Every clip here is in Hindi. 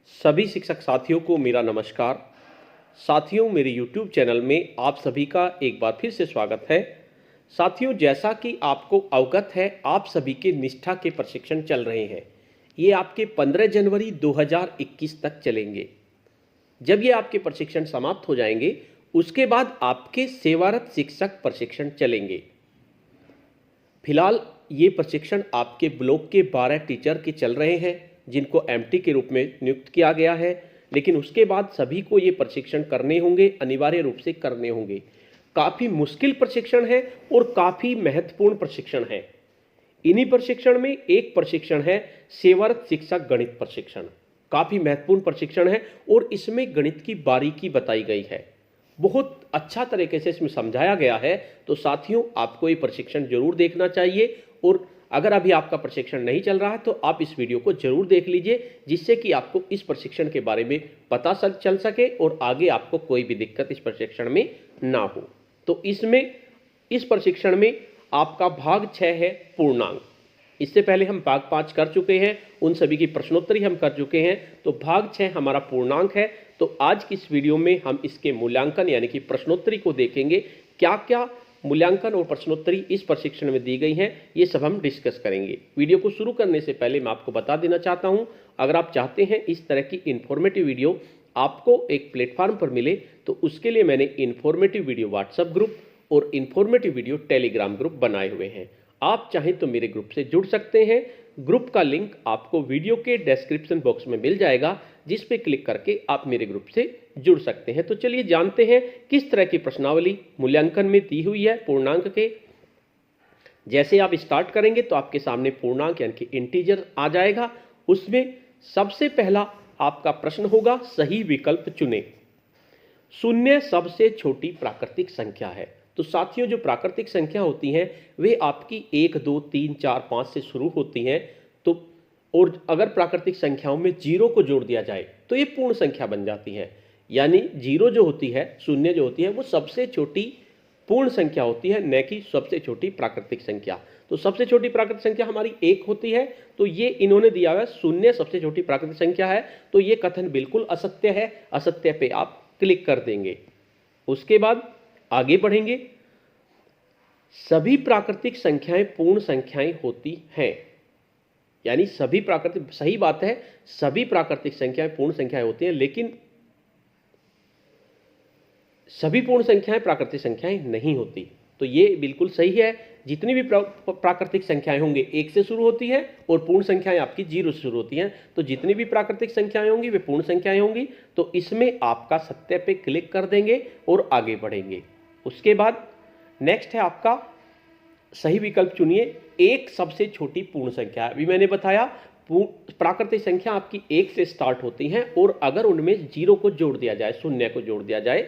सभी शिक्षक साथियों को मेरा नमस्कार। साथियों, मेरे YouTube चैनल में आप सभी का एक बार फिर से स्वागत है। साथियों, जैसा कि आपको अवगत है, आप सभी के निष्ठा के प्रशिक्षण चल रहे हैं। ये आपके 15 जनवरी 2021 तक चलेंगे। जब ये आपके प्रशिक्षण समाप्त हो जाएंगे, उसके बाद आपके सेवारत शिक्षक प्रशिक्षण चलेंगे। फिलहाल ये प्रशिक्षण आपके ब्लॉक के 12 टीचर के चल रहे हैं, जिनको एमटी के रूप में नियुक्त किया गया है। लेकिन उसके बाद सभी को ये प्रशिक्षण करने होंगे, अनिवार्य रूप से करने होंगे। काफ़ी मुश्किल प्रशिक्षण है और काफ़ी महत्वपूर्ण प्रशिक्षण है। इन्हीं प्रशिक्षण में एक प्रशिक्षण है सेवारत शिक्षक गणित प्रशिक्षण। काफ़ी महत्वपूर्ण प्रशिक्षण है और इसमें गणित की बारीकी बताई गई है। बहुत अच्छा तरीके से इसमें समझाया गया है। तो साथियों, आपको ये प्रशिक्षण जरूर देखना चाहिए। और अगर अभी आपका प्रशिक्षण नहीं चल रहा है तो आप इस वीडियो को जरूर देख लीजिए, जिससे कि आपको इस प्रशिक्षण के बारे में पता चल सके और आगे आपको कोई भी दिक्कत इस प्रशिक्षण में ना हो। तो इस प्रशिक्षण में आपका भाग 6 है पूर्णांक। इससे पहले हम भाग 5 कर चुके हैं, उन सभी की प्रश्नोत्तरी हम कर चुके हैं। तो भाग 6 हमारा पूर्णांक है। तो आज की इस वीडियो में हम इसके मूल्यांकन यानी कि प्रश्नोत्तरी को देखेंगे। क्या क्या मूल्यांकन और प्रश्नोत्तरी इस प्रशिक्षण में दी गई हैं, ये सब हम डिस्कस करेंगे। वीडियो को शुरू करने से पहले मैं आपको बता देना चाहता हूं, अगर आप चाहते हैं इस तरह की इन्फॉर्मेटिव वीडियो आपको एक प्लेटफॉर्म पर मिले, तो उसके लिए मैंने इन्फॉर्मेटिव वीडियो व्हाट्सएप ग्रुप और इन्फॉर्मेटिव वीडियो टेलीग्राम ग्रुप बनाए हुए हैं। आप चाहें तो मेरे ग्रुप से जुड़ सकते हैं। ग्रुप का लिंक आपको वीडियो के डिस्क्रिप्शन बॉक्स में मिल जाएगा, जिस पे क्लिक करके आप मेरे ग्रुप से जुड़ सकते हैं। तो चलिए जानते हैं किस तरह की प्रश्नावली मूल्यांकन में दी हुई है पूर्णांक के। जैसे आप स्टार्ट करेंगे तो आपके सामने पूर्णांक यानी कि इंटीजर आ जाएगा। उसमें सबसे पहला आपका प्रश्न होगा, सही विकल्प चुने। शून्य सबसे छोटी प्राकृतिक संख्या है। तो साथियों, जो प्राकृतिक संख्या होती हैं वे आपकी 1, 2, 3, 4, 5 से शुरू होती हैं। तो और अगर प्राकृतिक संख्याओं में जीरो को जोड़ दिया जाए तो ये पूर्ण संख्या बन जाती है। यानी जीरो जो होती है, शून्य जो होती है, वो सबसे छोटी पूर्ण संख्या होती है, न कि सबसे छोटी प्राकृतिक संख्या। तो सबसे छोटी प्राकृतिक संख्या हमारी 1 होती है। तो ये इन्होंने दिया हुआ शून्य सबसे छोटी प्राकृतिक संख्या है, तो ये कथन बिल्कुल असत्य है। असत्य पे आप क्लिक कर देंगे। उसके बाद आगे बढ़ेंगे। सभी प्राकृतिक संख्याएं पूर्ण संख्याएं होती हैं। यानी सभी प्राकृतिक, सही बात है, सभी प्राकृतिक संख्याएं पूर्ण संख्याएं होती हैं, लेकिन सभी पूर्ण संख्याएं प्राकृतिक संख्याएं नहीं होती। तो ये बिल्कुल सही है। जितनी भी प्राकृतिक संख्याएं होंगी 1 से शुरू होती हैं और पूर्ण संख्याएं आपकी 0 से शुरू होती हैं। तो जितनी भी प्राकृतिक संख्याएं होंगी वे पूर्ण संख्याएं होंगी। तो इसमें आपका सत्य पे क्लिक कर देंगे और आगे बढ़ेंगे। उसके बाद नेक्स्ट है आपका सही विकल्प चुनिए। एक सबसे छोटी पूर्ण संख्या। अभी मैंने बताया प्राकृतिक संख्या आपकी 1 से स्टार्ट होती हैं और अगर उनमें 0 को जोड़ दिया जाए, शून्य को जोड़ दिया जाए,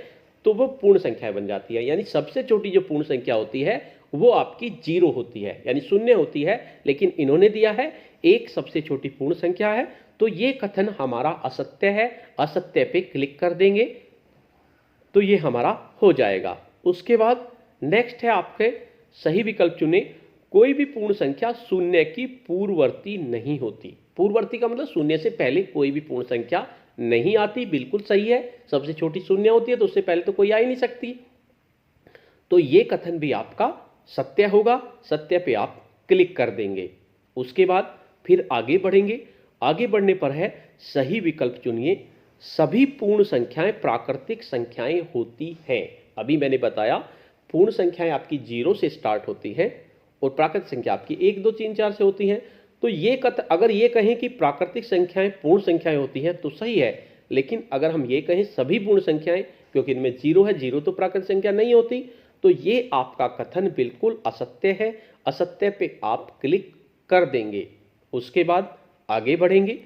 तो वो पूर्ण संख्या बन जाती है। यानी सबसे छोटी जो पूर्ण संख्या होती है वो आपकी 0 होती है, यानी शून्य होती है। लेकिन इन्होंने दिया है 1 सबसे छोटी पूर्ण संख्या है। तो ये कथन हमारा असत्य है। असत्य पे क्लिक कर देंगे तो ये हमारा हो जाएगा। उसके बाद नेक्स्ट है आपके सही विकल्प चुने। कोई भी पूर्ण संख्या शून्य की पूर्ववर्ती नहीं होती। पूर्ववर्ती का मतलब शून्य से पहले कोई भी पूर्ण संख्या नहीं आती। बिल्कुल सही है। सबसे छोटी शून्य होती है तो उससे पहले तो कोई आ ही नहीं सकती। तो ये कथन भी आपका सत्य होगा। सत्य पे आप क्लिक कर देंगे। उसके बाद फिर आगे बढ़ेंगे। आगे बढ़ने पर है सही विकल्प चुनिए। सभी पूर्ण संख्याएं प्राकृतिक संख्याएं होती हैं। अभी मैंने बताया पूर्ण संख्याएं आपकी 0 से स्टार्ट होती हैं और प्राकृतिक संख्या आपकी 1, 2, 3, 4 से होती हैं। तो ये अगर ये कहें कि प्राकृतिक संख्याएं पूर्ण संख्याएं होती हैं तो सही है। लेकिन अगर हम ये कहें सभी पूर्ण संख्याएं, क्योंकि इनमें 0 है, 0 तो प्राकृतिक संख्या नहीं होती, तो ये आपका कथन बिल्कुल असत्य है। असत्य पे आप क्लिक कर देंगे। उसके बाद आगे बढ़ेंगे।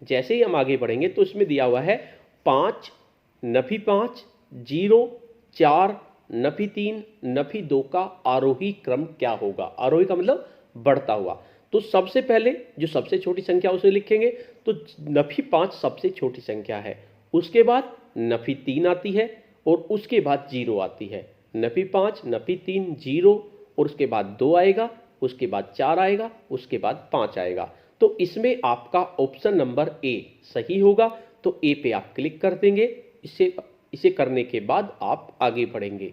जैसे ही हम आगे बढ़ेंगे तो इसमें दिया हुआ है 5, नफी 5, 0, 4, नफी 3, नफी 2 का आरोही क्रम क्या होगा। आरोही का मतलब बढ़ता हुआ। तो सबसे पहले जो सबसे छोटी संख्या उसे लिखेंगे। तो नफी 5 सबसे छोटी संख्या है। उसके बाद नफी 3 आती है और उसके बाद 0 आती है। नफी 5, नफी 3, 0 और उसके बाद 2 आएगा, उसके बाद 4 आएगा, उसके बाद 5 आएगा। तो इसमें आपका ऑप्शन नंबर ए सही होगा। तो ए पे आप क्लिक कर देंगे। इसे करने के बाद आप आगे बढ़ेंगे।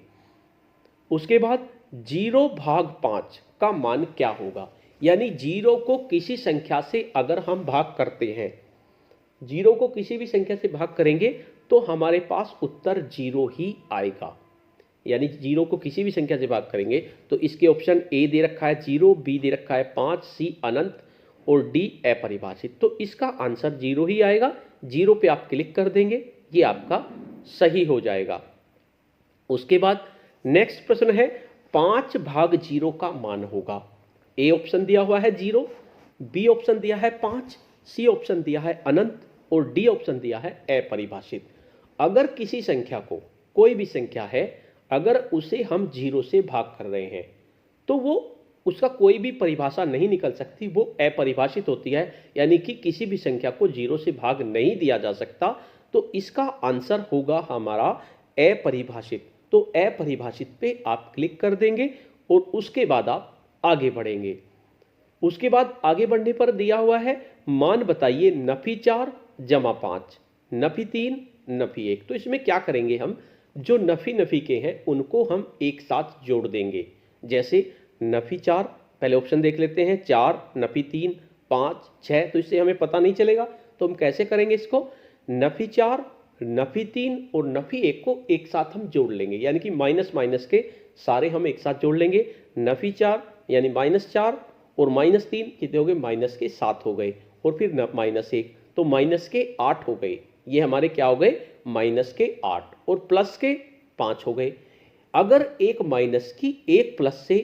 उसके बाद 0/5 का मान क्या होगा, यानी 0 को किसी संख्या से अगर हम भाग करते हैं, 0 को किसी भी संख्या से भाग करेंगे तो हमारे पास उत्तर 0 ही आएगा। यानी 0 को किसी भी संख्या से भाग करेंगे तो इसके ऑप्शन ए दे रखा है 0, बी दे रखा है 5, सी अनंत और डी अपरिभाषित। तो इसका आंसर 0 ही आएगा। 0 पे आप क्लिक कर देंगे, ये आपका सही हो जाएगा। उसके बाद नेक्स्ट प्रश्न है 5/0 का मान होगा। ए ऑप्शन दिया हुआ है 0, बी ऑप्शन दिया है 5, सी ऑप्शन दिया है अनंत और डी ऑप्शन दिया है अपरिभाषित। अगर किसी संख्या को, कोई भी संख्या है, अगर उसे हम 0 से भाग कर रहे हैं तो वो उसका कोई भी परिभाषा नहीं निकल सकती, वो अपरिभाषित होती है, यानी कि किसी भी संख्या को 0 से भाग नहीं दिया जा सकता। तो इसका आंसर होगा हमारा अपरिभाषित। तो अपरिभाषित पे आप क्लिक कर देंगे और उसके बाद आप आगे बढ़ेंगे। उसके बाद आगे बढ़ने पर दिया हुआ है मान बताइए नफी 4 जमा 5, नफी 3, नफी 1। तो इसमें क्या करेंगे, हम जो नफी के हैं उनको हम एक साथ जोड़ देंगे। जैसे नफी 4, पहले ऑप्शन देख लेते हैं, 4, नफी 3, 5, 6। तो इससे हमें पता नहीं चलेगा, तो हम कैसे करेंगे इसको, नफी 4, नफी 3 और नफी 1 को एक साथ हम जोड़ लेंगे, यानी कि माइनस माइनस के सारे हम एक साथ जोड़ लेंगे। नफी 4 यानी -4 और -3 कितने हो गए, -7 हो गए, और फिर -1 तो -8 हो गए। ये हमारे क्या हो गए, -8 और प्लस के 5 हो गए। अगर एक माइनस की एक प्लस से,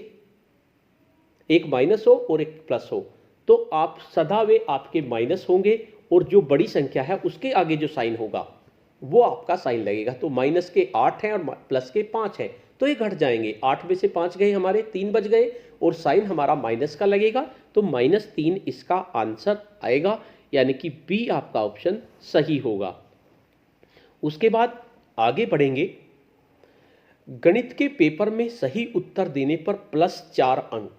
एक माइनस हो और एक प्लस हो तो आप सदा वे आपके माइनस होंगे और जो बड़ी संख्या है उसके आगे जो साइन होगा वो आपका साइन लगेगा। तो माइनस के 8 है और प्लस के 5 है तो ये घट जाएंगे। 8 में से 5 गए, हमारे 3 बच गए और साइन हमारा माइनस का लगेगा, तो -3 इसका आंसर आएगा, यानी कि बी आपका ऑप्शन सही होगा। उसके बाद आगे बढ़ेंगे। गणित के पेपर में सही उत्तर देने पर +4 अंक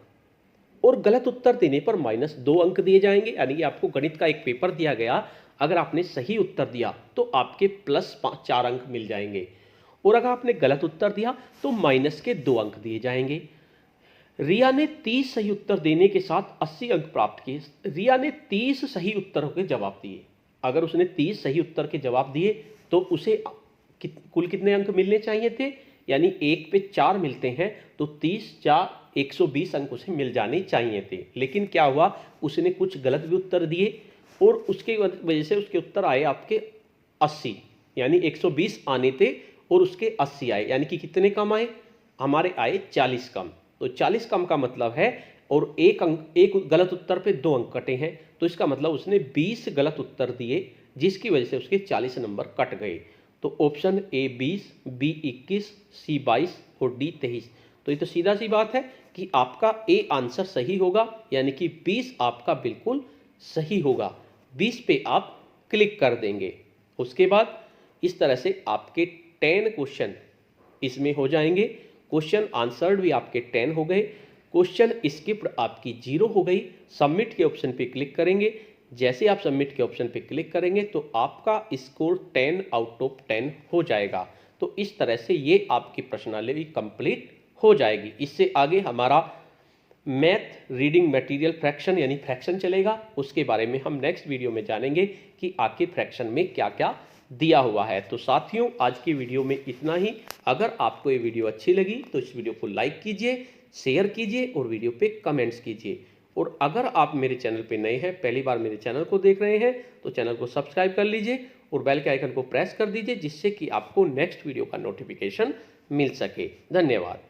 और गलत उत्तर देने पर -2 अंक दिए जाएंगे। यानी कि आपको गणित का एक पेपर दिया गया, अगर आपने सही उत्तर दिया तो आपके +4 अंक मिल जाएंगे, और अगर आपने गलत उत्तर दिया तो -2 अंक दिए जाएंगे। रिया ने 30 सही उत्तर देने के साथ 80 अंक प्राप्त किए। रिया ने 30 सही उत्तरों के जवाब दिए। अगर उसने 30 सही उत्तर के जवाब दिए तो उसे कुल कितने अंक मिलने चाहिए थे, यानी 1 पे 4 मिलते हैं, तो 30 4 120 अंक उसे मिल जाने चाहिए थे। लेकिन क्या हुआ, उसने कुछ गलत भी उत्तर दिए और उसके वजह से उसके उत्तर आए आपके 80, यानी 120 आने थे और उसके 80 आए, यानी कि कितने कम आए, हमारे आए 40 कम। तो 40 कम का मतलब है, और एक गलत उत्तर पे 2 अंक कटे हैं, तो इसका मतलब उसने 20 गलत उत्तर दिए, जिसकी वजह से उसके 40 नंबर कट गए। तो ऑप्शन ए 20, बी 21, सी 22 और डी 23। तो ये तो सीधा सी बात है कि आपका ए आंसर सही होगा, यानी कि 20 आपका बिल्कुल सही होगा। 20 पे आप क्लिक कर देंगे। उसके बाद इस तरह से आपके 10 क्वेश्चन इसमें हो जाएंगे। क्वेश्चन आंसर्ड भी आपके 10 हो गए, क्वेश्चन स्किप्ड आपकी 0 हो गई। सबमिट के ऑप्शन पे क्लिक करेंगे। जैसे आप सबमिट के ऑप्शन पे क्लिक करेंगे तो आपका स्कोर 10 आउट ऑफ 10 हो जाएगा। तो इस तरह से ये आपकी प्रश्नावली कंप्लीट हो जाएगी। इससे आगे हमारा मैथ रीडिंग मटेरियल फ्रैक्शन यानी फ्रैक्शन चलेगा, उसके बारे में हम नेक्स्ट वीडियो में जानेंगे कि आखिर फ्रैक्शन में क्या क्या दिया हुआ है। तो साथियों, आज की वीडियो में इतना ही। अगर आपको ये वीडियो अच्छी लगी तो इस वीडियो को लाइक कीजिए, शेयर कीजिए और वीडियो पे कमेंट्स कीजिए। और अगर आप मेरे चैनल पे नए हैं, पहली बार मेरे चैनल को देख रहे हैं, तो चैनल को सब्सक्राइब कर लीजिए और बेल के आइकन को प्रेस कर दीजिए, जिससे कि आपको नेक्स्ट वीडियो का नोटिफिकेशन मिल सके। धन्यवाद।